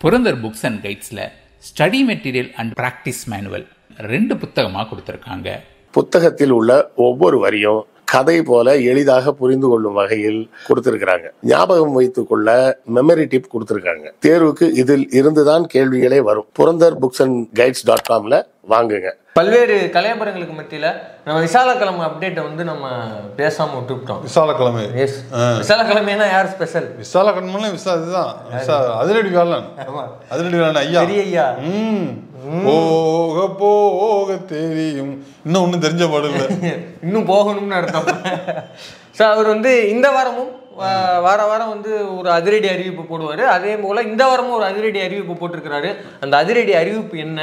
Purandar books and கைட்ஸில் study material and practice manual 2 புத்தகமாக கொடுத்துருக்காங்க. புத்தகத்தில் உள்ள ஒவ்வொரு வரியும் கதை போல எளிதாக புரிந்து கொள்ளும் வகையில் கொடுத்திருக்கிறாங்க. ஞாபகம் வைத்துக் கொள்ள மெமரி டிப் கொடுத்திருக்காங்க. தேர்வுக்கு இதில் இருந்துதான் கேள்விகளே வரும். புரந்தர் புக்ஸ் அண்ட் கைட்ஸ்.comல வாங்குங்க. பல்வேறு கலையபரங்களுக்கு மத்தியில நம்ம விசாலக்கிழமை அப்டேட்டை வந்து நம்ம பேசாம விட்டுவிட்டோம். விசாலக்கிழமை விசாலக்கிழமைனா யார் ஸ்பெஷல்? விசாலக்கிழமை இதுதான் அதிரடி வேலன். அதிரடி வேலன் ஐயா, பெரிய ஐயா. போக போக தெரியும். இன்னும் ஒன்னும் தெரிஞ்ச பாடல, இன்னும் போகணும்னு அர்த்தம். ஸோ அவர் வந்து இந்த வாரமும் வாரம் வந்து ஒரு அதிரடி அறிவிப்பு போடுவார். அதே போல் இந்த வாரமும் ஒரு அதிரடி அறிவிப்பு போட்டிருக்கிறாரு. அந்த அதிரடி அறிவிப்பு என்ன,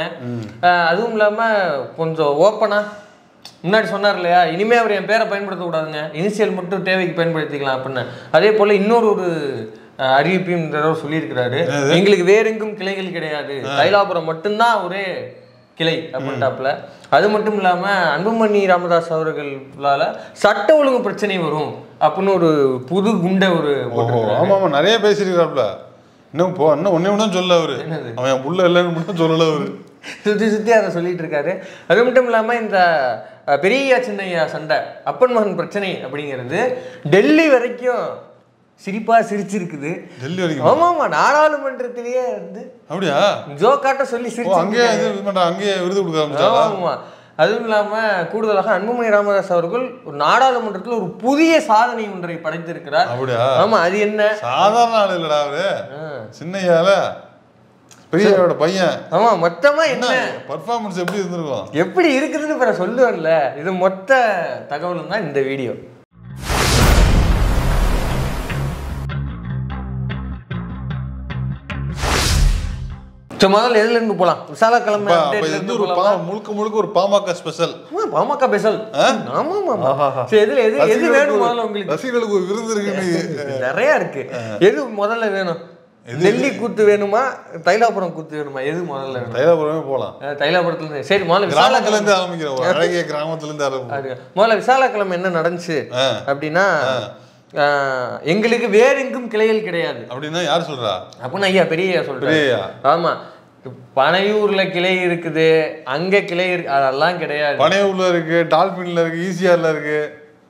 அதுவும் இல்லாமல் கொஞ்சம் ஓப்பனாக முன்னாடி சொன்னார் இல்லையா, இனிமேல் அவர் என் பேரை பயன்படுத்தக்கூடாதுங்க, இனிஷியல் மட்டும் தேவைக்கு பயன்படுத்திக்கலாம் அப்படின்னு. அதே போல் இன்னொரு அறிவிப்பையும் இந்த தடவை சொல்லியிருக்கிறாரு. எங்களுக்கு வேற எங்கும் கிளைகள் கிடையாது, தைலாபுரம் மட்டும்தான் ஒரே கிளை அப்படின்ட்டாப்புல. அது மட்டும் இல்லாமல் அன்புமணி ராமதாஸ் அவர்களால் சட்ட ஒழுங்கு பிரச்சனை வரும் அப்படின்னு ஒரு புது குண்டை ஒரு போட்டிருக்காரு. ஆமாம் ஆமாம், நிறைய பேசியிருக்கிறாப்புல. இன்னும் ஒன்றும் சொல்ல அவரு, அவன் புள்ள இல்லைன்னு மட்டும் சொல்லல அவரு, சுற்றி அதை சொல்லிட்டு இருக்காரு. அது மட்டும் இல்லாமல் இந்த பெரிய சின்னையா சண்டை, அப்பன் மகன் பிரச்சனை அப்படிங்கிறது டெல்லி வரைக்கும் சிரிப்பா சிரிச்சிருக்குது. டெல்லி வரைக்கும்? ஆமா, நாடாளுமன்றத்திலேயே வந்து அப்படியா ஜோக்காட்ட சொல்லி சிரிச்சு அங்கேயே விருது கொடுக்க. ஆமா, அதுவும் இல்லாம கூடுதலாக அன்புமணி ராமதாஸ் அவர்கள் ஒரு நாடாளுமன்றத்தில் ஒரு புதிய சாதனை ஒன்றை படைத்திருக்கிறார். அப்படியா? ஆமா, அது என்ன? சாதாரண ஆள் இல்லடா அவரு, சின்னையால பெரியவோட பையன். ஆமா, மொத்தமா என்ன பர்ஃபார்மன்ஸ் எப்படி இருந்திருக்கும், எப்படி இருக்குதுன்னு பிற சொல்லுவார்ல. இது மொத்த தகவலும் தான் இந்த வீடியோ. முதல்ல எதுல இருந்து போலாம்? விசாலக்கிழமை முழுக்க ஒரு பாமக ஸ்பெஷல். பாமக ஸ்பெஷல். எது வேணும் முதல்ல உங்களுக்கு? ரசிகர்களுக்கு ஒரு விருது இருக்கு, நிறைய இருக்கு. எது முதல்ல வேணும்? டெல்லி கூத்து வேணுமா, தைலாபுரம் கூத்து வேணுமா? எது முதல்ல வேணும்? தைலாபுரமே போலாம். தைலாபுரத்துல இருந்து சரி, முதல்ல கிராமத்துல இருந்து ஆரம்பிக்கிறோம். அழகிய கிராமத்துல இருந்து ஆரம்பிக்கிறோம். முதல்ல விசாலக்கிழமை என்ன நடந்துச்சு அப்படின்னா, எங்களுக்கு வேற எங்கும் கிளைகள் கிடையாது அப்படின்னா யார் சொல்றா? அப்படின்னு ஐயா பெரிய சொல்றாரு. ஆமா, பனையூர்ல கிளை இருக்குது, அங்க கிளை இருக்கு, அதெல்லாம் கிடையாது. பனையூர்ல இருக்கு, டால்பின்ல இருக்கு, ஈசிஆர்ல இருக்கு,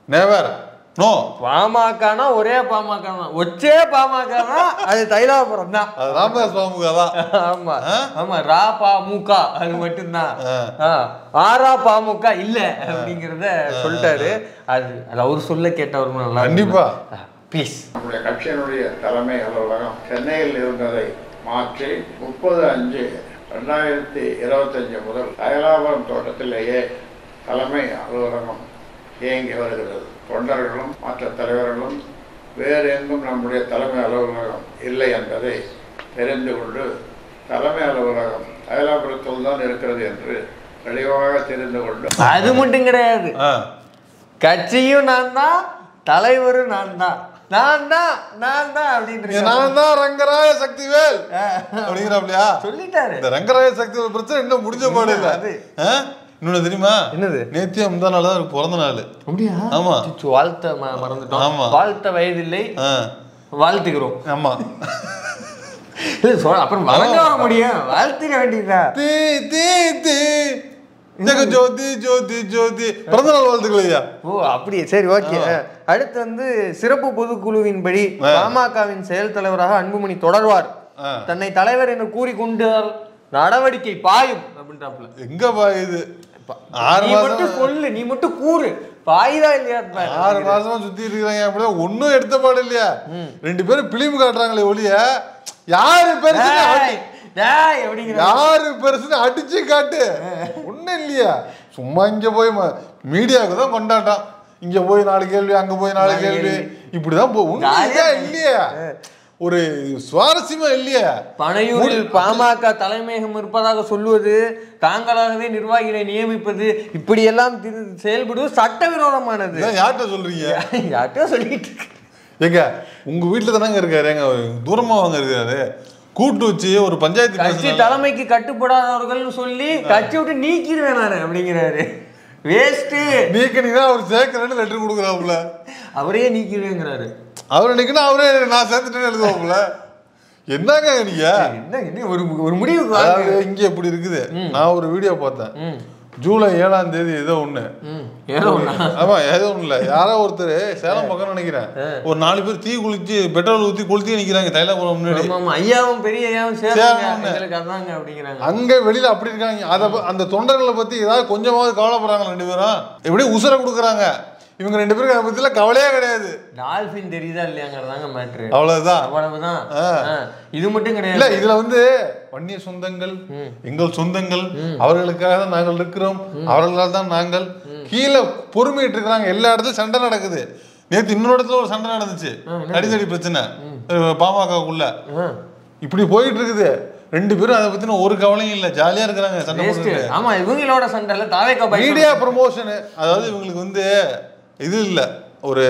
நேவர் நோ. பாமகனா ஒரே பாமக தான், ஒச்சே பாமக தான், அது தைலாபுரம் தான், அது ராமதாஸ் பாமக தான். ஆமா ஆமா, ரா பாமுக அது மட்டும்தான், ஆரா பாமுக இல்ல அப்படிங்கிறத சொல்லிட்டாரு. அது அவர் சொல்ல கேட்டவர் நல்லா. கண்டிப்பா ப்ளீஸ். நம்முடைய கட்சியினுடைய தலைமை அலுவலகம் சென்னையில் இருந்ததை மாற்றி 30/5/2025 முதல் தைலாபுரம் தோட்டத்திலேயே தலைமை அலுவலகம் இயங்கி வருகிறது. தொண்டர்களும் மற்ற தலைவர்களும் வேறு எங்கும் நம்முடைய தலைமை அலுவலகம் இல்லை என்பதை தெரிந்து கொண்டு தலைமை அலுவலகம் தைலாபுரத்தில் தான் இருக்கிறது என்று தெளிவாக தெரிந்து கொண்டு, அது மட்டும் கிடையாது, கட்சியும் நான் தான், தலைவரும் நான் தான், ரங்கராய சக்திவேல் அப்படிங்கிறாப்லையா சொல்லிட்டாரு. இந்த ரங்கராய சக்திவேல் பிரச்சனை இன்னும் முடிஞ்ச பாடு இல்ல. இன்னொன்னு தெரியுமா? என்னது? நேத்தியா முந்தா நாள் தான் பிறந்த நாள். அப்படியா? ஆமா, வாழ்த்த மறந்துட்டோம். ஆமா, வாழ்த்த வயதில்லை, வாழ்த்துக்கிறோம். ஆமா, அப்புறம் வணங்க முடியும், வாழ்த்துக்க வேண்டியதா. ஜோதி ஜோதி ஜோதி பிறந்த நாள் வாழ்த்துக்களையா? ஓ அப்படியே, சரி, ஓகே. அடுத்து வந்து சிறப்பு பொதுக்குழுவின்படி பாமகவின் செயல் தலைவராக அன்புமணி தொடர்வார். தன்னை தலைவர் என்று கூறிக்கொண்டால் நடவடிக்கை பாயும் அப்படின்றாப்ல. எங்க பாயுது? நீ மட்டும் சொல்லு, நீ மட்டும் கூறு, பாயுதா இல்லையா? 6 மாசமா சுத்தி இருக்கிறாங்க, அப்படியே ஒன்னும் எடுத்த பாடு இல்லையா? 2 பேரும் பிலிம் காட்டுறாங்களே ஒளிய, யாரு பெருசு அடிச்சு காட்டு, ஒண்ணும் இல்லையா? சும்மா இங்க போய் மீடியாவுக்கு தான் கொண்டாட்டம், இங்க போய் 4 கேள்வி, அங்க போய் 4 கேள்வி, இப்படிதான் இல்லையா? ஒரு சுவாரஸ்யமா இல்லையா? பனையூரில் பாமக தலைமையகம் இருப்பதாக சொல்லுவது, தாங்களாகவே நிர்வாகிகளை நியமிப்பது, இப்படி எல்லாம் செயல்படுவது சட்டவிரோதமானது. யார்கிட்ட சொல்றீங்க? யார்கிட்ட சொல்லிட்டு இருக்கு? ஏங்க உங்க வீட்டுல தானங்க இருக்காரு, எங்க தூரமா வாங்க இருக்காரு, கூட்டு வச்சு ஒரு பஞ்சாயத்து கட்சி தலைமைக்கு கட்டுப்படாதவர்கள் சொல்லி கட்சி விட்டு நீக்கிடுவேன் நானு அப்படிங்கிறாரு. வேஸ்ட், நீக்கினீங்கன்னா அவர் சேர்க்கிறேன்னு லெட்டர் கொடுக்குறாப்புல, அவரே நீக்கிடுவேங்கிறாரு. அவரை நிக்கணும், அவரே நான் சேர்த்துட்டேன்னு எழுதுவாப்புல. என்னங்க நீங்க என்ன ஒரு முடிவு இங்க எப்படி இருக்குது. நான் ஒரு வீடியோ பார்த்தேன், ஜூலை 7ஆம் தேதி ஏதோ ஒண்ணு, ஆமா ஏதோ ஒண்ணு இல்ல, யாரோ ஒருத்தர் சேலம் பக்கம் நினைக்கிறேன், ஒரு 4 பேர் தீ குளிச்சு பெட்ரோல் ஊத்தி கொளுத்தி நிக்கிறாங்க தைலாபுரம் முன்னாடி. ஐயாவும் பெரிய ஐயாவும் அங்க வெளியில அப்படி இருக்காங்க. அந்த தொண்டர்களை பத்தி ஏதாவது கொஞ்சமாவது கவலைப்படுறாங்க 2 பேரும், எப்படியும் உசுர கொடுக்குறாங்க. இவங்க 2 பேருக்கு அதை பத்தில கவலையே கிடையாது. டால்பின் தெரியுதா இல்லையாங்கிறதாங்க மேட்ரு. அவ்வளவுதான். இது மட்டும் கிடையாது. இல்ல இதுல வந்து வன்னிய சொந்தங்கள், எங்கள் சொந்தங்கள், அவர்களுக்காக தான் நாங்கள் இருக்கிறோம், அவர்களால் தான் நாங்கள், கீழே பொறுமையிட்டு இருக்கிறாங்க. எல்லா இடத்துலயும் சண்டை நடக்குது. நேற்று இன்னொரு இடத்துல ஒரு சண்டை நடந்துச்சு, அடிதடி பிரச்சனை பாமகக்குள்ள. இப்படி போயிட்டு இருக்குது. 2 பேரும் அதை பத்தின ஒரு கவலையும் இல்ல, ஜாலியா இருக்கிறாங்க சண்டை போட்டு. ஆமா இவங்களோட சண்டை தாவேகா மீடியா ப்ரமோஷன், அதாவது இவங்களுக்கு வந்து இது இல்ல, ஒரு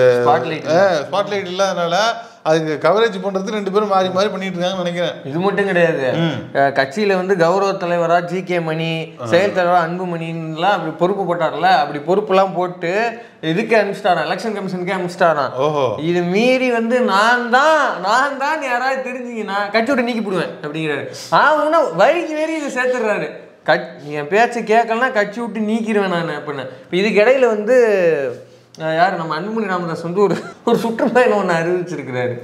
ஸ்பாட்லைட் இல்லாதனால அதுக்கு கவரேஜ் பண்றது 2 பேரும் மாறி மாறி பண்ணிட்டு இருக்காங்கன்னு நினைக்கிறேன். இது மட்டும் கிடையாது, கட்சியில வந்து கௌரவ தலைவரா ஜி.கே. மணி, செயல் தலைவரா அன்புமணிலாம் அப்படி பொறுப்பு போட்டார்ல, அப்படி பொறுப்புலாம் போட்டு இதுக்கு அனுப்பிச்சிட்டாராம், எலெக்ஷன் கமிஷனுக்கே அனுப்பிச்சிட்டாராம். இது மீறி வந்து நான் தான் யாராவது தெரிஞ்சிங்கன்னா கட்சி விட்டு நீக்கி போடுவேன் அப்படிங்கிறாரு. ஆனா வழிக்கு வேறி இதை சேர்த்துடுறாரு. என் பேச்சை கேட்கலன்னா கட்சி விட்டு நீக்கிடுவேன் நான் அப்படின்னு. இப்போ இதுக்கு இடையில வந்து யார் நம்ம அன்புமணி ராமதாஸ் வந்து ஒரு சுற்றுப்பயணம் ஒன்று அறிவிச்சிருக்கிறாரு.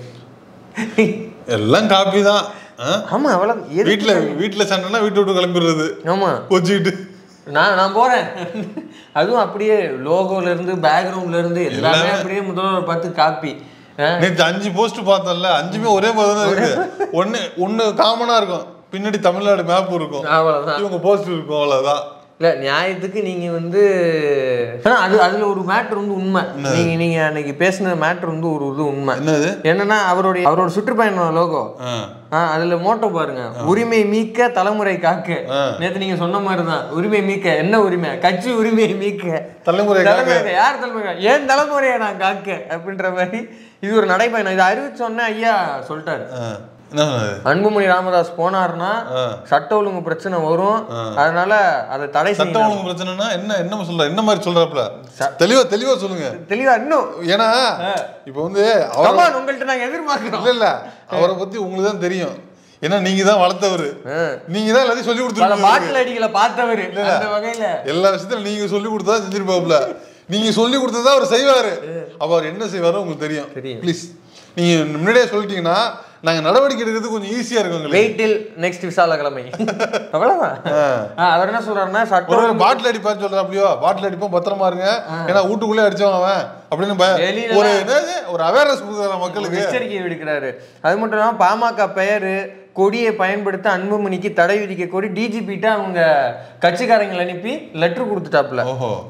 எல்லாம் காப்பி தான். ஆமா அவ்வளவு வீட்டுல சண்டைனா வீட்டு விட்டு கிளம்பிடுறது. ஆமா கொச்சிக்கிட்டு நான் போறேன். அதுவும் அப்படியே லோகோல இருந்து பேக்ரவுண்ட்ல இருந்து எல்லாமே அப்படியே முதல்வர் பார்த்து காப்பி. நேற்று 5 போஸ்ட் பார்த்தோம்ல, 5மே ஒரே மாதிரி தான் இருக்கு. ஒன்னு காமனா இருக்கும், பின்னாடி தமிழ்நாடு மேப் இருக்கும், அவ்வளவுதான் இவங்க போஸ்ட் இருக்கும், அவ்வளவுதான். இல்ல நியாயத்துக்கு நீங்க வந்து அதுல ஒரு மேட்டர் வந்து உண்மை. நீங்க அன்னைக்கு பேசின மேட்டர் வந்து ஒரு இது உண்மை. என்னன்னா அவரோட சுற்றுப்பயண லோகோ அதுல மோட்டோ பாருங்க, உரிமை மீட்க தலைமுறை காக்க. நேத்து நீங்க சொன்ன மாதிரிதான், உரிமை மீட்க என்ன உரிமை, கட்சி உரிமையை மீட்க தலைமுறை யார் தலைமுறை, ஏன் தலைமுறையை நான் காக்க அப்படின்ற மாதிரி இது ஒரு நடைபயணம். இதை அறிவிச்சோன்னே ஐயா சொல்லிட்டாரு, அன்புமணி ராமதாஸ் போனாருன்னா சட்ட ஒழுங்கு பிரச்சனை வரும், அதனால அதை தடை. சட்ட ஒழுங்கு பிரச்சனைனா என்ன சொல்ற, என்ன மாதிரி சொல்றாப்ல, தெளிவா சொல்லுங்க, தெளிவா. இன்னும் ஏன்னா இப்ப வந்து உங்கள்கிட்ட நாங்க எதிர்பார்க்கிறோம். இல்ல அவரை பத்தி உங்களுக்கு தான் தெரியும், ஏன்னா நீங்க தான் வளர்த்தவரு, நீங்க தான் எல்லாத்தையும் சொல்லி கொடுத்துருக்கீங்க, பாட்டில் அடிகளை பார்த்தவரு, அந்த வகையில எல்லா விஷயத்திலும் நீங்க சொல்லி கொடுத்தா செஞ்சிருப்பாப்ல. நீங்க சொல்லி கொடுத்ததா அவர் செய்வாரு. அப்ப அவர் என்ன செய்வாரோ உங்களுக்கு தெரியும். ப்ளீஸ் நீங்க முன்னாடியே சொல்லிட்டீங்கன்னா நாங்க நடவடிக்கை எடுக்கிறது கொஞ்சம் ஈஸியா இருக்கும். வெயிட் டில் நெக்ஸ்ட் விசால கிழமை. அவ்வளவுதான். அவர் என்ன சொல்றாருன்னா சட்டம் பாட்டில் அடிப்பான்னு சொல்ற, அப்படியோ பாட்டில் அடிப்போம் பத்திரமா இருங்க, ஏன்னா வீட்டுக்குள்ளே அடிச்சவன் அவன் அப்படின்னு ஒரு அவேர்னஸ் கொடுக்குற மக்களுக்கு எச்சரிக்கை விடுக்கிறாரு. அது மட்டும் இல்லாம பாமக பெயரு கொடியை பயன்படுத்த அன்புமணிக்கு தடை விதிக்க கோரி டிஜிபிட்ட அவங்க கட்சிக்காரங்களை அனுப்பி லெட்டர் கொடுத்துட்டாப்ல.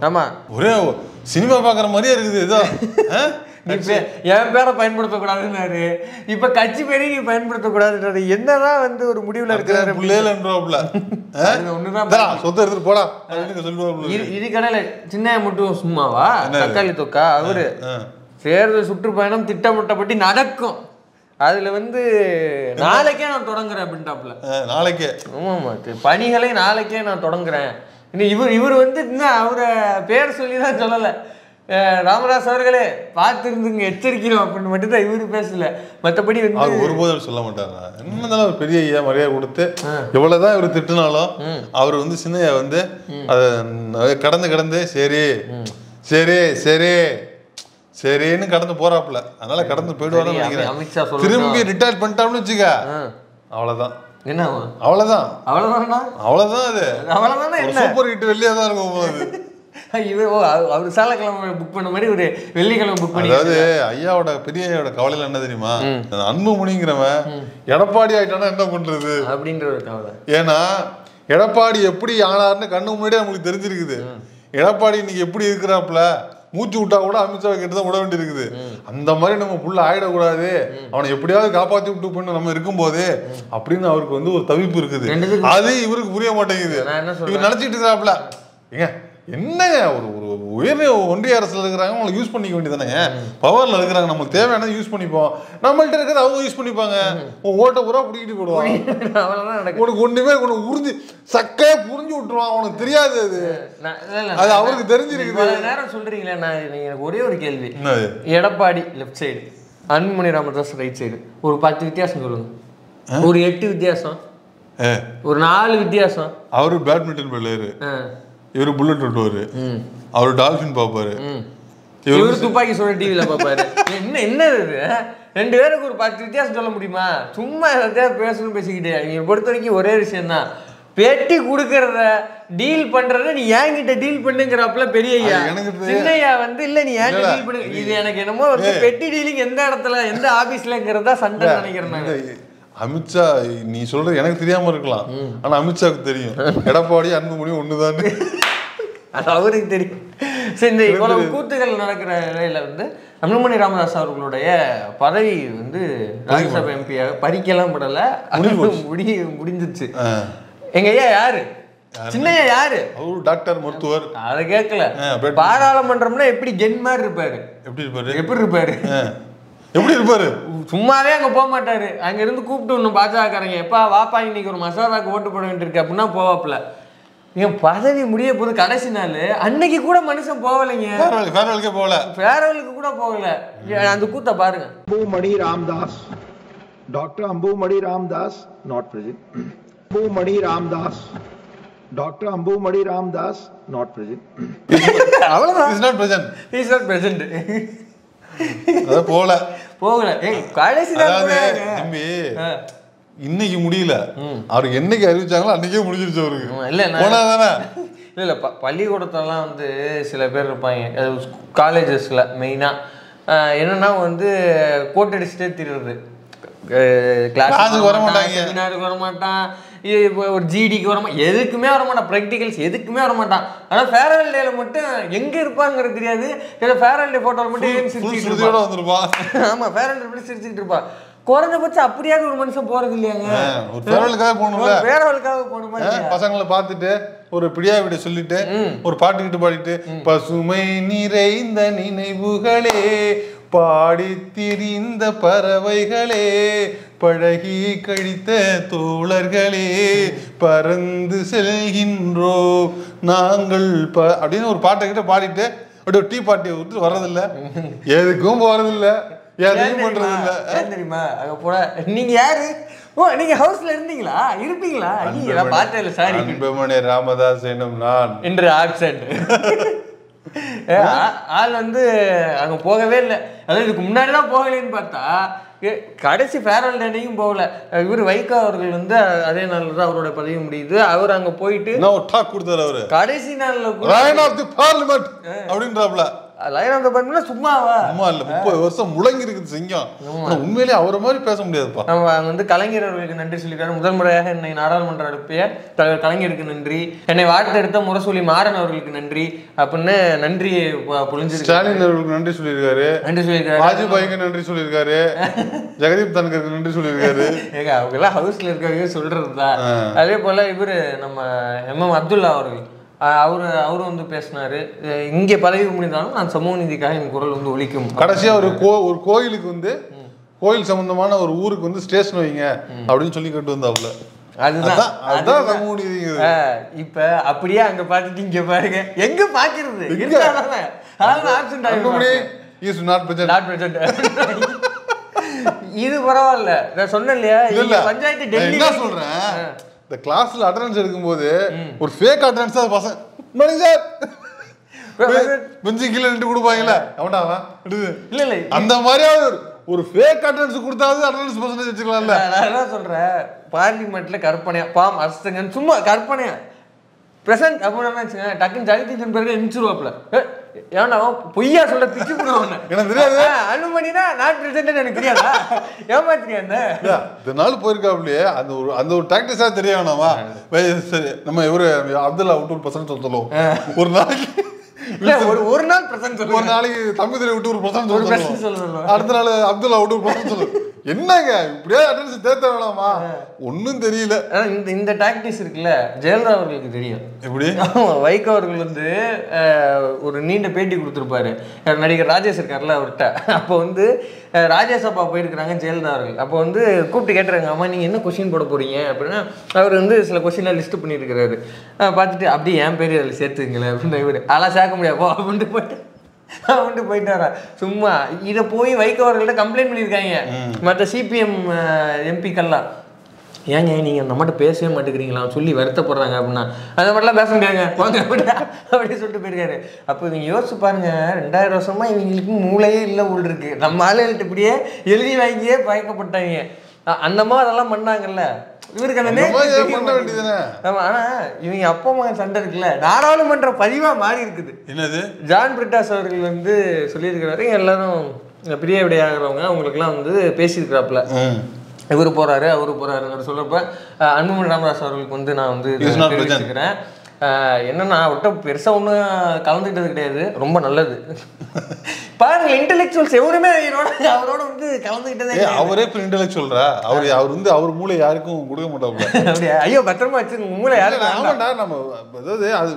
ஆமா ஒரே சினிமா பாக்குற மாதிரியே இருக்குது. ஏதோ என் பேரை பயன்படுத்தக்கூடாதுன்னாரு, இப்ப கட்சி பேரை நீ பயன்படுத்தக்கூடாதுன்றது என்னதான் வந்து ஒரு முடிவுல இருக்கிறாரு. சொத்தை எடுத்துட்டு போடா இது கடையில சின்ன மட்டும் சும்மாவா தக்காளி தொக்கா அவரு தேர்தல் சுற்றுப்பயணம் திட்டமிட்டபடி நடக்கும், அதுல வந்து நாளைக்கே நான் தொடங்குறேன் அப்படின்ட்டாப்ல. நாளைக்கே ஆமா பணிகளை நாளைக்கே நான் தொடங்குறேன். இவர் வந்து இன்னும் அவரை பேர் சொல்லிதான் சொல்லல, ராமதாஸ் அவர்களே பார்த்துருந்துங்க எச்சரிக்கிறோம் அப்படின்னு மட்டும் தான் இவரு பேசல. மற்றபடி வந்து ஒருபோதும் சொல்ல மாட்டாங்க. என்னதான் ஒரு பெரிய ஐயா மரியாதை கொடுத்து எவ்வளவுதான் இவர் திட்டுனாலும் அவர் வந்து சின்னையா வந்து அதை கடந்து சரி சரி சரி சரின்னு கடந்து போறாப்புல, அதனால கடந்து போயிடுவாருன்னு நினைக்கிறேன். திரும்பி ரிட்டையர் பண்ணிட்டான்னு வச்சுக்க, அவ்வளவுதான். என்ன அவ்வளவுதான் அவ்வளவுதான் அது அவ்வளவுதான் சூப்பர் ஹிட் வெளியே தான் இருக்கும். அவர் சாலக்கிழமை புக் பண்ண மாதிரி ஒரு வெள்ளிக்கிழமை புக் பண்ணி. அதாவது ஐயாவோட பெரிய ஐயாவோட கவலையில என்ன தெரியுமா, அன்புமணிங்கிறவன் எடப்பாடி ஆயிட்டானா என்ன பண்றது அப்படின்ற ஒரு கவலை. ஏன்னா எடப்பாடி எப்படி ஆனார்னு கண்ணு முன்னாடியே நம்மளுக்கு தெரிஞ்சிருக்குது. எடப்பாடி இன்னைக்கு எப்படி இருக்கிறாப்புல, மூச்சு விட்டா கூட அமித்ஷா கிட்டதான் விட வேண்டி இருக்குது. அந்த மாதிரி நம்ம புள்ள ஆயிடக்கூடாது, அவனை எப்படியாவது காப்பாத்தி விட்டு பண்ண நம்ம இருக்கும் போது அப்படின்னு அவருக்கு வந்து ஒரு தவிப்பு இருக்குது. அது இவருக்கு புரிய மாட்டேங்குது. இவர் நினைச்சிட்டு இருக்கிறாப்புல, ஏங்க என்னங்க ஒரு உயர் ஒன்றிய அரசுல இருக்கிறாங்க, அவங்களை யூஸ் பண்ணிக்க வேண்டியதானங்க, பவர்ல இருக்கிறாங்க, நம்மளுக்கு தேவையான யூஸ் பண்ணிப்போம், நம்மள்ட்ட இருக்கிறத அவங்க யூஸ் பண்ணிப்பாங்க, ஓட்ட பூரா பிடிக்கிட்டு போடுவாங்க, உனக்கு ஒண்ணுமே உனக்கு உறிஞ்சு சக்கையா புரிஞ்சு விட்டுருவான், உனக்கு தெரியாது. அது அவருக்கு தெரிஞ்சிருக்கு. நேரம் சொல்றீங்களே, நான் எனக்கு ஒரே ஒரு கேள்வி, Edappadi left side, Anbumani Ramadoss right side, ஒரு 10 வித்தியாசம் சொல்லுங்க. ஒரு 8 வித்தியாசம், ஒரு 4 வித்தியாசம். அவரு பேட்மிண்டன் பிளேயரு, இவரு புல்லட் ஓட்டுவாரு, அவரு டால்பின் பாப்பாரு, இவரு துப்பாக்கி சுட டிவில பாப்பாரு. என்ன இது 2 பேருக்கு ஒரு 10 வித்தியாசம் சொல்ல முடியுமா? சும்மா எதாவது பேசணும் பேசிக்கிட்டே. இவங்க பொறுத்த வரைக்கும் ஒரே விஷயம் தான், பெட்டி கொடுக்கறத டீல் பண்றத நீ என்கிட்ட டீல் பண்ணுங்கிறப்பல பெரிய ஐயா. சின்னையா வந்து இல்ல நீ என்கிட்ட டீல் பண்ணு. இது எனக்கு என்னமோ வந்து பெட்டி டீலிங் எந்த இடத்துல எந்த ஆபீஸ்லங்கிறதா சண்டை நினைக்கிறேன் நான். அமித்ஷா நீ சொல்றது எனக்கு தெரியாம இருக்கலாம், ஆனா அமித்ஷாவுக்கு தெரியும் எடப்பாடி அன்புமணி ஒண்ணுதான், அது அவருக்கு தெரியும். சரி, இந்த இவ்வளவு கூத்துகள் நடக்கிற நிலையில வந்து அன்புமணி ராமதாஸ் அவர்களுடைய பதவி வந்து ராஜ்யசபா எம்பியாக பறிக்கலாம் படல, முடிஞ்சிருச்சு. எங்க ஐயா யாரு? சின்னையா யாரு? அவரு டாக்டர் மருத்துவர். அதை கேட்கல. பாராளுமன்றம்னா எப்படி கென் மாதிரி இருப்பாரு? எப்படி இருப்பாரு? சும்மாவே அங்க போக மாட்டாரு. அங்க இருந்து கூப்பிட்டு ஒண்ணு பாஜகக்காரங்க, எப்பா வாப்பா இன்னைக்கு ஒரு மசோதாக்கு ஓட்டு போட வேண்டியிருக்கு அப்படின்னா போவாப்புல. என் பதவி முடிய போது கடைசி நாள் அன்னைக்கு கூட மனுஷன் போகலைங்க, ஃபேர்வெலுக்கு கூட போகல. அந்த கூத்த பாருங்க. Anbumani Ramadoss, doctor Anbumani Ramadoss not present. Anbumani Ramadoss, doctor Anbumani Ramadoss not present. அவ்வளவுதான். Is not present. அத போகல. ஏய் கடைசி நாள் தம்பி இன்னைக்கு முடியல, அவருக்கு என்னைக்கு அறிவிச்சாங்களோ அன்னைக்கே முடிஞ்சிருச்சு அவருக்கு. இல்ல பள்ளிக்கூடத்தெல்லாம் வந்து சில பேர் இருப்பாங்க காலேஜஸ்ல மெயினா, என்னன்னா வந்து கோட் அடிச்சுட்டே திரிறது, கிளாஸுக்கு வர மாட்டாங்க, செமினாருக்கு வர மாட்டான், ஒரு ஜிடிக்கு வர மாட்டான், எதுக்குமே வர மாட்டான், ப்ராக்டிகல்ஸ் எதுக்குமே வர மாட்டான். ஆனால் ஃபேர்வெல் டேல மட்டும் எங்கே இருப்பாங்கிறது தெரியாது. ஃபேர்வெல் டே ஃபோட்டோவில் மட்டும் சிரிச்சுட்டு வந்துருப்பான். ஆமாம், ஃபேர்வெல் டே மட்டும் சிரிச்சுக்கிட்டு இருப்பான். குறைஞ்சபட்சம் அப்படியாவது ஒரு மனுஷன் போறது இல்லையாங்க. ஃபேர்வெலுக்காக போகணுமா? பசங்களை பார்த்துட்டு ஒரு பிடியா விட சொல்லிட்டு ஒரு பாட்டுக்கிட்டு பாடிட்டு, பசுமை நிறைந்த நினைவுகளே, பாடி திரிந்த பறவைகளே, பழகி கழித்த தோழர்களே, பறந்து செல்கின்றோ நாங்கள் அப்படின்னு ஒரு பாட்டை கிட்ட பாடிட்டு அப்படியே ஒரு டீ பார்ட்டியை விட்டு வர்றதில்ல, எதுக்கும் போறதில்ல, எதையும் பண்றது இல்ல. தெரியுமா அங்க போன நீங்க யாரு? ஓ நீங்க ஹவுஸ்ல இருந்தீங்களா? இருப்பீங்களா? ஐயா பார்த்தேன், சாரி. அன்புமணி ராமதாஸ் எனும் நான் என்று ஆப்சென்ட். ஆள் வந்து அங்க போகவே இல்லை. அதாவது இதுக்கு முன்னாடி தான் போகலைன்னு பார்த்தா கடைசி ஃபேர்வெல் டேனையும் போகல. இவர் வைகோ அவர்கள் வந்து அதே நாள்ல தான் அவரோட பதவி முடியுது. அவர் அங்க போயிட்டு டாக் கொடுத்தாரு. அவரு கடைசி நாள்ல லைன் ஆஃப் தி பார்லிமெண்ட் அப்படின்றாப்ல. லைன் ஆஃப் தி பார்லிமெண்ட் சும்மாவா? சும்மா இல்ல, 30 வருஷம் முழங்கி இருக்குது சிங்கம். உண்மையிலேயே அவரை மாதிரி பேச முடியாதுப்பா. நம்ம வந்து கலைஞர் அவர்களுக்கு நன்றி சொல்லியிருக்காரு. முதல் முறையாக என்னை நாடாளுமன்ற அனுப்பிய தலைவர் கலைஞருக்கு நன்றி, என்னை வார்த்தெடுத்த முரசொலி மாறன் அவர்களுக்கு நன்றி அப்படின்னு நன்றியை பொழிஞ்சிருக்கு. ஸ்டாலின் அவர்களுக்கு நன்றி சொல்லியிருக்காரு, வாஜ்பாய்க்கு நன்றி சொல்லியிருக்காரு, ஜெகதீப் தன்கருக்கு நன்றி சொல்லியிருக்காரு. ஏங்க அவங்க எல்லாம் ஹவுஸ்ல இருக்காங்க சொல்றதுதான். அதே போல இவரு நம்ம எம் அப்துல்லா அவர்கள் அவரும் வந்து பேசினாரு, இங்கே பதவி முடிந்தாலும் நான் சமூக நீதிக்காக என் குரல் வந்து ஒலிக்கும். கடைசியா ஒரு கோயிலுக்கு வந்து கோயில் சம்பந்தமான ஒரு ஊருக்கு வந்து ஸ்டேஷன் வைங்க அப்படின்னு சொல்லி கேட்டு வந்தாப்புல. அதுதான் சமூக நீதி. இப்ப அப்படியே அங்க பாத்துட்டு இங்க பாருங்க, எங்க பாக்குறது இது பரவாயில்ல. நான் சொன்னேன் இல்லையா, பஞ்சாயத்து டெல்லி சொல்றேன். இந்த கிளாஸ்ல அட்டெண்டன்ஸ் எடுக்கும்போது ஒரு ஃபேக் அட்டெண்டன்ஸ் தான் பசங்க மணி சார் பெஞ்சு கீழே நின்று கொடுப்பாங்கல்ல, அவன்டா இல்ல இல்ல அந்த மாதிரியாவது ஒரு ஃபேக் அட்டெண்டன்ஸ் கொடுத்தாவது அட்டெண்டன்ஸ் பர்சன்டேஜ் வச்சுக்கலாம்ல. நான் என்ன சொல்றேன், பார்லிமெண்ட்ல கற்பனையா பாம் அரசுங்கன்னு சும்மா கற்பனையா பிரசன்ட் அப்படின்னு வச்சுங்க, டக்குன்னு ஜெகதீசன் பிறகு எரிச்சிருவாப்ல. ஏன்னா பொய்யா சொல்ல பிச்சு போடுவாங்க. எனக்கு தெரியாது அனுமதினா நாட் பிரசன்ட் எனக்கு தெரியாதா? ஏமாத்திரியா இதனால போயிருக்காப்லையே அந்த ஒரு டாக்டிஸா தெரிய வேணாமா? சரி நம்ம இவரு அப்துல்லா விட்டு ஒரு பர்சன்ட் சொல்லுவோம். ஒரு நாளைக்கு ஒரு நாள் பிரசன்ட் சொல்லுவோம், ஒரு நாளைக்கு தம்பிதுரை விட்டு ஒரு பர்சன்ட் சொல்லுவோம், அடுத்த நாள் அப்துல்லா விட்டு ஒரு பர்சன்ட் சொல்லுவோம். என்னங்க இப்படியே அட்டெண்டன்ஸ் தேத்த வேணாமா? ஒன்னும் தெரியல. இந்த டாக்டிஸ் இருக்குல்ல ஜெயலலிதா அவர்களுக்கு தெரியும். எப்படி வைகோ அவர்கள் வந்து ஒரு நீண்ட பேட்டி கொடுத்துருப்பாரு, நடிகர் ராஜேஷ் இருக்காருல்ல அவர்கிட்ட. அப்போ வந்து ராஜ்யசபா போயிருக்கிறாங்க ஜெயலலிதா அவர்கள். அப்போ வந்து கூப்பிட்டு கேட்டுறாங்க, அம்மா நீங்கள் என்ன கொஸ்டின் போட போறீங்க அப்படின்னா, அவர் வந்து சில கொஸ்டின்லாம் லிஸ்ட் பண்ணியிருக்கிறாரு. பார்த்துட்டு அப்படியே என் பேர் அதில் சேர்த்துங்களேன் அப்படின்னு இவர் அதெல்லாம் சேர்க்க முடியாது போ அப்படின்ட்டு போயிட்டாரா. சும்மா இதை போய் வைகோ அவர்கள்ட்ட கம்ப்ளைண்ட் பண்ணியிருக்காங்க மற்ற சிபிஎம் எம்பிக்கள்லாம். ஏங்க நீங்கள் நம்மகிட்ட பேசவே மாட்டேங்கிறீங்களா சொல்லி வருத்தப்படுறாங்க அப்படின்னா அந்த மாதிரிலாம் பேச முடியாதுங்க வாங்க அப்படின்னு சொல்லிட்டு போயிருக்காரு. அப்போ நீங்கள் யோசிச்சு பாருங்க, 2000 வருஷமா இவங்களுக்கு மூளையே இல்லை உள் இருக்கு. நம்ம ஆளுகிட்ட இப்படியே எழுதி வாங்கியே பயக்கப்பட்டாங்க. அந்த மாதிரி அதெல்லாம் பண்ணாங்கல்ல, இவருக்கு அந்த ஆமா. ஆனா இவங்க அப்பா மகன் சண்டை இருக்குல்ல, நாடாளுமன்ற பதிவா மாறி இருக்குது. என்னது ஜான் பிரிட்டாஸ் அவர்கள் வந்து சொல்லியிருக்கிறாரு, எல்லாரும் பிரிய விடையாகிறவங்க அவங்களுக்குலாம் வந்து பேசியிருக்கிறாப்புல. இவரு போறாரு அவரு போறாருன்னு சொல்றப்ப அன்புமணி ராமதாஸ் அவர்களுக்கு வந்து நான் வந்து தெரிவிச்சுக்கிறேன். என்னன்னா அவர்கிட்ட பெருசா ஒன்றும் கலந்துக்கிட்டது கிடையாது, ரொம்ப நல்லது. பாருங்க இன்டெலெக்சுவல்ஸ் எவருமே அவரோட வந்து கலந்துக்கிட்டதே. அவரே இப்போ இன்டெலெக்சுவல்ரா, அவர் வந்து அவர் மூளை யாருக்கும் கொடுக்க மாட்டாங்க. அப்படியா? ஐயோ பத்திரமா வச்சு மூளை யாரும். ஆமாண்டா, நம்ம அதாவது அது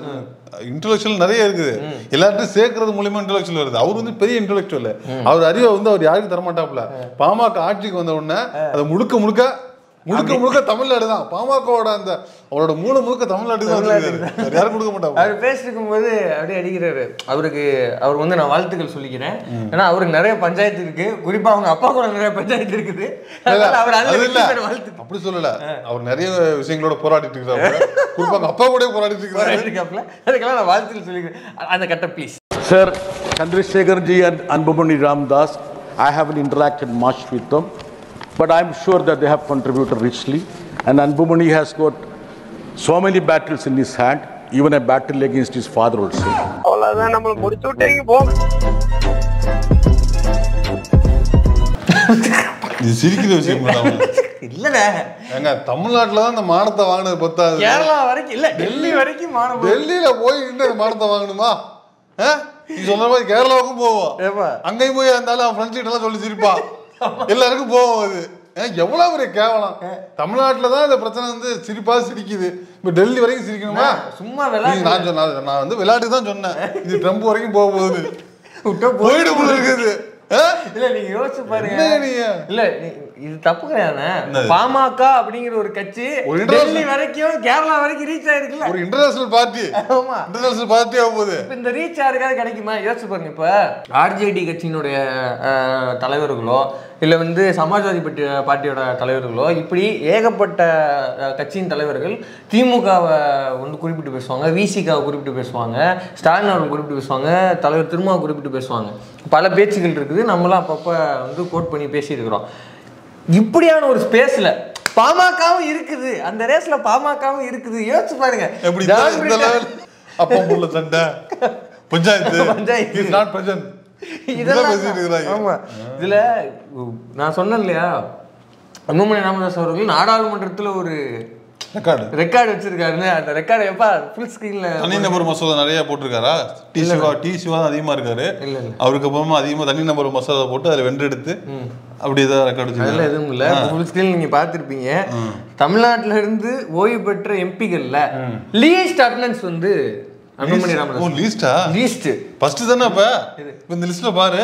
இன்டெலெக்சுவல் நிறைய இருக்குது, எல்லார்ட்டும் சேர்க்கறது மூலியமா இன்டெலெக்சுவல் வருது. அவர் வந்து பெரிய இன்டெலெக்சுவல். அவர் அறிவை வந்து அவர் யாருக்கும் தரமாட்டாப்ல. பாமக ஆட்சிக்கு வந்த உடனே அதை முழுக்க முழுக்க தமிழ்நாடு தான். பாமகவோட அந்த அவரோட மூளை முழுக்க தமிழ்நாடு தான், யாரும் கொடுக்க மாட்டாங்க. அவர் பேசிருக்கும் போது அப்படியே அடிக்கிறாரு. அவர் வந்து நான் வாழ்த்துக்கள் சொல்லிக்கிறேன். ஏன்னா அவருக்கு நிறைய பஞ்சாயத்து இருக்கு, குறிப்பா அவங்க அப்பா கூட நிறைய பஞ்சாயத்து இருக்குது. அப்படி சொல்லல, அவர் நிறைய விஷயங்களோட போராடிட்டு இருக்காரு, குறிப்பா அப்பா கூட போராடிட்டு இருக்காரு. அதுக்கெல்லாம் நான் வாழ்த்துக்கள் சொல்லிக்கிறேன். அந்த கட்ட please. Sir, Chandrasekhar ji and Anbumani Ramdas, I haven't interacted much with them, but I'm sure that they have contributed richly. And Anbumani has got so many battles in his hand, even a battle against his father also. அவ்வளவுதான், நம்மள முடிச்சு விட்டீங்க போங்க. இது சிரிக்கிற விஷயம் இல்லடா, எங்க தமிழ்நாட்டுல தான் இந்த மானத்தை வாங்கினது பத்தாது, கேரளா வரைக்கும் இல்ல, டெல்லி வரைக்கும் மானம். டெல்லியில போய் இந்த மானத்தை வாங்கணுமா? நீ சொல்ற மாதிரி கேரளாவுக்கும் போவோம், அங்கேயும் போய் இருந்தாலும் அவன் ஃப்ரெண்ட்ஸ் கிட்ட எல்லாம் சொல்லி சிரிப்பான், எல்லாருக்கும் போவோம். அது எவ்வளவு பெரிய கேவலம். தமிழ்நாட்டுலதான் இந்த பிரச்சனை வந்து சிரிப்பா சிரிக்குது, இப்ப டெல்லி வரைக்கும் சிரிக்கணுமா? சும்மா விளையாட்டு. நான் வந்து விளையாட்டு தான் சொன்னேன், இது ட்ரம்ப் வரைக்கும் போக போகுது, போயிடு போல இருக்குது. இல்ல நீங்க யோசிச்சு பாருங்க, இல்ல இது தப்பு கிடையாது. பாமக அப்படிங்கிற ஒரு கட்சி டெல்லி வரைக்கும் கேரளா வரைக்கும் ரீச் ஆயிருக்குல்ல, ஒரு இன்டர்நேஷனல் பார்ட்டி. ஆமா, இன்டர்நேஷனல் பார்ட்டி ஆக போகுது. இந்த ரீச் யாருக்காவது கிடைக்குமா? யோசிச்சு பாருங்க. இப்ப ஆர்ஜேடி கட்சியினுடைய தலைவர்களோ இல்ல வந்து சமாஜ்வாதி பார்ட்டியோட தலைவர்களோ, இப்படி ஏகப்பட்ட கட்சியின் தலைவர்கள் திமுகவை வந்து குறிப்பிட்டு பேசுவாங்க, விசிகாவை குறிப்பிட்டு பேசுவாங்க, ஸ்டாலின் அவர்கள் குறிப்பிட்டு பேசுவாங்க, தலைவர் திருமாவை குறிப்பிட்டு பேசுவாங்க. பல பேச்சுகள் இருக்குது, நம்மளாம் அப்பப்போ வந்து கோட் பண்ணி பேசியிருக்கிறோம். இப்படியான ஒரு ஸ்பேஸ்ல பாமகவும் இருக்குது, அந்த ரேஸ்ல பாமகவும் இருக்குது. யோசிச்சு பாருங்க. அப்பா உள்ள சண்டை பஞ்சாயத்து ஆமா. இதுல நான் சொன்னேன் இல்லையா, அன்புமணி ராமதாஸ் அவர்கள் நாடாளுமன்றத்துல ஒரு ரெக்கார்டு வச்சிருக்காருன்னு. அந்த ரெக்கார்டு எப்ப ஃபுல் ஸ்கிரீன்ல தனிநபர் மசோதா நிறைய போட்டிருக்காரா? டி சிவா அதிகமா இருக்காரு, அவருக்கு அப்புறமா அதிகமா தனிநபர் மசோதா போட்டு அதை வென்றெடுத்து அப்படிதான் ரெக்கார்டு வச்சிருக்காரு. அதெல்லாம் எதுவும் இல்ல, ஃபுல் ஸ்கிரீன் நீங்க பாத்திருப்பீங்க. தமிழ்நாட்டுல இருந்து ஓய்வு பெற்ற எம்பிகள்ல லீஸ்ட் அட்டெண்டன்ஸ் வந்து அன்புமணி ராமதாஸ். லீஸ்டா? லீஸ்ட் ஃபர்ஸ்ட் தானே. அப்ப இந்த லிஸ்ட்ல பாரு,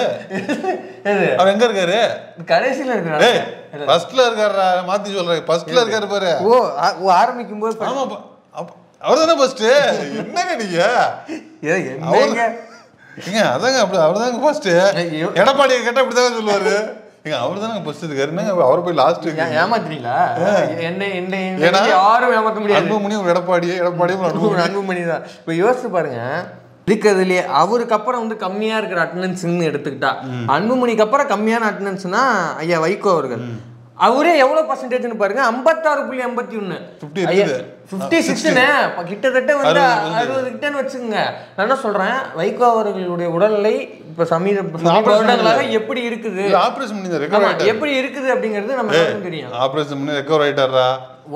அவர் எங்க இருக்காரு? கடைசில இருக்காரு. ஃபர்ஸ்ட்ல இருக்காரா? மாத்தி சொல்றேன், ஃபர்ஸ்ட்ல இருக்காரு பாரு. ஓ ஆரம்பிக்கும் போது. ஆமா, அவர் தானே ஃபர்ஸ்ட். என்னங்க நீங்க ஏங்க அதாங்க, அப்படி அவர் தாங்க ஃபர்ஸ்ட். எடப்பாடி கேட்டா அப்படிதாங்க சொல்லுவாரு. அவர் தானே ஃபர்ஸ்ட் இருக்காரு, அவரை போய் லாஸ்ட் ஏமாத்துறீங்களா? என்ன யாரும் ஏமாத்த முடியாது. அன்புமணி ஒரு எடப்பாடியே அன்புமணி தான். இப்ப யோசிச்சு பாருங்க, இருக்கிறதுலயே அவருக்கு அப்புறம் வந்து கம்மியா இருக்கிற அட்டெண்டன்ஸ்ன்னு எடுத்துக்கிட்டா, அன்புமணிக்கு அப்புறம் கம்மியான அட்டெண்டன்ஸ்னா ஐயா வைகோ அவர்கள். அவரே எவ்வளவு பர்சன்டேஜ்னு பாருங்க, 56.81. 56ன்னு கிட்டத்தட்ட வந்து 60 கிட்டன்னு வச்சுக்கோங்க. நான் என்ன சொல்றேன், வைகோ அவர்களுடைய உடல்நிலை இப்ப சமீப எப்படி இருக்குது, எப்படி இருக்குது அப்படிங்கிறது நம்ம தெரியும். ஆபரேஷன் பண்ணி ரெக்கவர் ஆயிட்டாரா?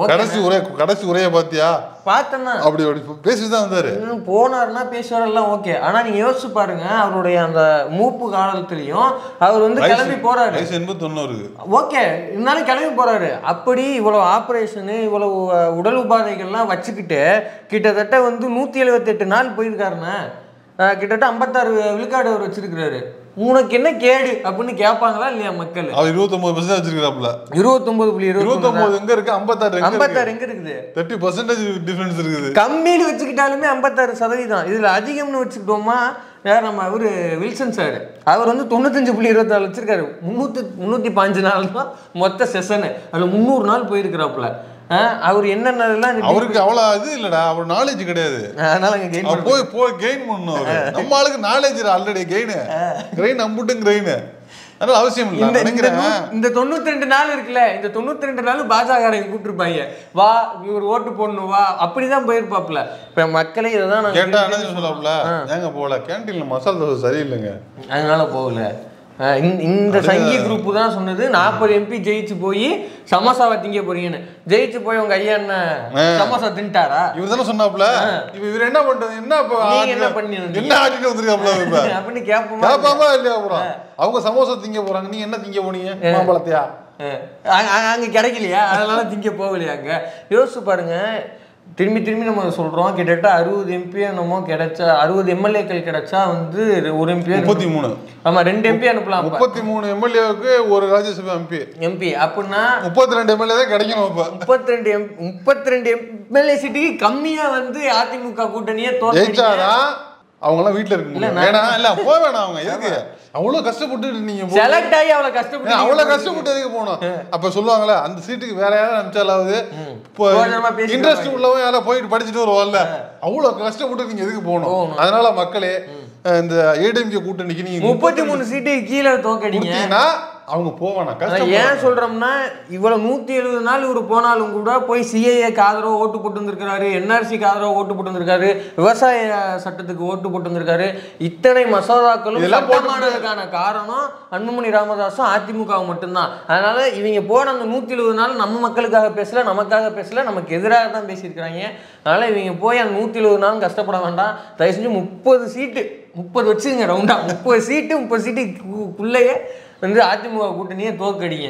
கடைசி உரைய பாத்தியா? பார்த்தேன்னா அப்படி பேசிதான் வந்தாரு. போனாருன்னா பேசுவார் எல்லாம் ஓகே. ஆனா நீங்க யோசிச்சு பாருங்க, அவருடைய அந்த மூப்பு காலத்திலையும் அவர் வந்து கிளம்பி போறாரு. 89 ஓகே, இருந்தாலும் கிளம்பி போறாரு. அப்படி இவ்வளவு ஆபரேஷனு, இவ்வளவு உடல் உபாதைகள்லாம் வச்சுக்கிட்டு கிட்டத்தட்ட வந்து 178 நாள் போயிருக்காருன்னா, கிட்டத்தட்ட 56 விழுக்காடு அவர் வச்சிருக்கிறாரு. உனக்கு என்ன கேடு அப்படின்னு கேட்பாங்களா இல்லையா மக்கள்? அவர் 29% வச்சிருக்காப்ல. 29.29 எங்க இருக்கு? 56 எங்க இருக்குது? 30% டிஃபரன்ஸ் இருக்குது. கம்மின்னு வச்சுக்கிட்டாலுமே 56%. இதுல அதிகம்னு வச்சுக்கிட்டோமா, யார் நம்ம இவரு வில்சன் சார், அவர் வந்து 95.24 வச்சிருக்காரு. 305 நாள் தான் மொத்த செஷனு, அதுல 300 நாள் போயிருக்கிறாப்புல. அவர் என்னென்னலாம் அவருக்கு அவ்வளவு இது இல்லடா, அவர் நாலேஜ் கிடையாது. அதனால கெயின் போய் கெயின் பண்ணணும். நம்ம ஆளுக்கு நாலேஜ் ஆல்ரெடி கிரெயின் அம்புட்டும் கிரெயின், அதனால அவசியம் இல்லை நினைக்கிறேன். இந்த 92 நாள் இருக்குல்ல, இந்த 92 நாள் பாஜக கூப்பிட்டுருப்பாங்க, வா இவர் ஓட்டு போடணும் வா, அப்படிதான் போயிருப்பாப்ல. இப்ப மக்களே இதான் கேட்டா என்ன சொல்லல, ஏங்க போகல கேன்டீன்ல மசாலா தோசை சரியில்லைங்க அதனால போகல. இந்த சங்கி குரூப் தான் சொன்னது 40 MP ஜெயிச்சு போய் சமோசாவை திங்க போறீங்கன்னு. ஜெயிச்சு போய் உங்க ஐயா என்ன சமோசா தின்ட்டாரா? இவர் தானே சொன்னாப்ல. இவர் என்ன பண்றது, என்ன பண்ணி ஆட்டிட்டு வந்திருக்காப்ல அப்படின்னு கேட்பாமா இல்லையா? அப்புறம் அவங்க சமோசா திங்க போறாங்க, நீங்க என்ன திங்க போனீங்க? மாம்பழத்தையா? அங்க கிடைக்கலையா, அதனால திங்க போகலையா? அங்க யோசிச்சு பாருங்க. திரும்பி நம்ம சொல்றோம், கிட்டத்தட்ட 60 MP என்னமோ கிடைச்சா, 60 MLAக்கள் கிடைச்சா வந்து ஒரு MP 33. ஆமா 2 MP அனுப்பலாம். 33 MLAவுக்கு ஒரு ராஜ்யசபா MP அப்படின்னா 32 MLA தான் கிடைக்கணும். இப்ப 32 MLA சீட்டுக்கு கம்மியா வந்து அதிமுக கூட்டணியே தோற்கடிச்சாதான் அவங்க எல்லாம் வீட்டுல இருக்க முடியும். வேணாம் இல்ல போக வேணாம், அவங்க எதுக்கு அவ்வளவு கஷ்டப்பட்டு நீங்க செலக்ட் ஆகி அவ்வளவு கஷ்டப்பட்டு எதுக்கு போனோம்? அப்ப சொல்லுவாங்கல்ல, அந்த சீட்டுக்கு வேற யாராவது அனுப்பிச்சாலாவது இன்ட்ரெஸ்ட் உள்ளவங்க யாராவது போயிட்டு படிச்சுட்டு வருவாங்கல்ல, அவ்வளவு கஷ்டப்பட்டு நீங்க எதுக்கு போகணும்? அதனால மக்களே, இந்த ஏடிஎம்கே கூட்டணிக்கு நீங்க 33 சீட்டு கீழே தோக்கடிங்கன்னா அவங்க போவானா? ஏன் சொல்றோம்னா, இவ்வளவு 170 நாள் இவர் போனாலும் கூட போய் சிஏஏக்கு ஆதரவு ஓட்டு போட்டு வந்திருக்காரு, என்ஆர்சிக்கு ஆதரவு ஓட்டு போட்டு வந்திருக்காரு, விவசாய சட்டத்துக்கு ஓட்டு போட்டு வந்திருக்காரு. இத்தனை மசோதாக்களும் சட்டமானதுக்கான காரணம் அன்புமணி ராமதாஸும் அதிமுகவும் மட்டும்தான். அதனால இவங்க போன அந்த 170 நாள் நம்ம மக்களுக்காக பேசல, நமக்காக பேசல, நமக்கு எதிராக தான் பேசியிருக்கிறாங்க. அதனால இவங்க போய் அந்த 170 நாள் கஷ்டப்பட வேண்டாம். தயவு செஞ்சு 30 சீட்டு 30 வச்சுங்க ரவுண்டா, 30 சீட்டுக்குள்ளேயே வந்து அதிமுக கூட்டணியை தோற்கடிங்க.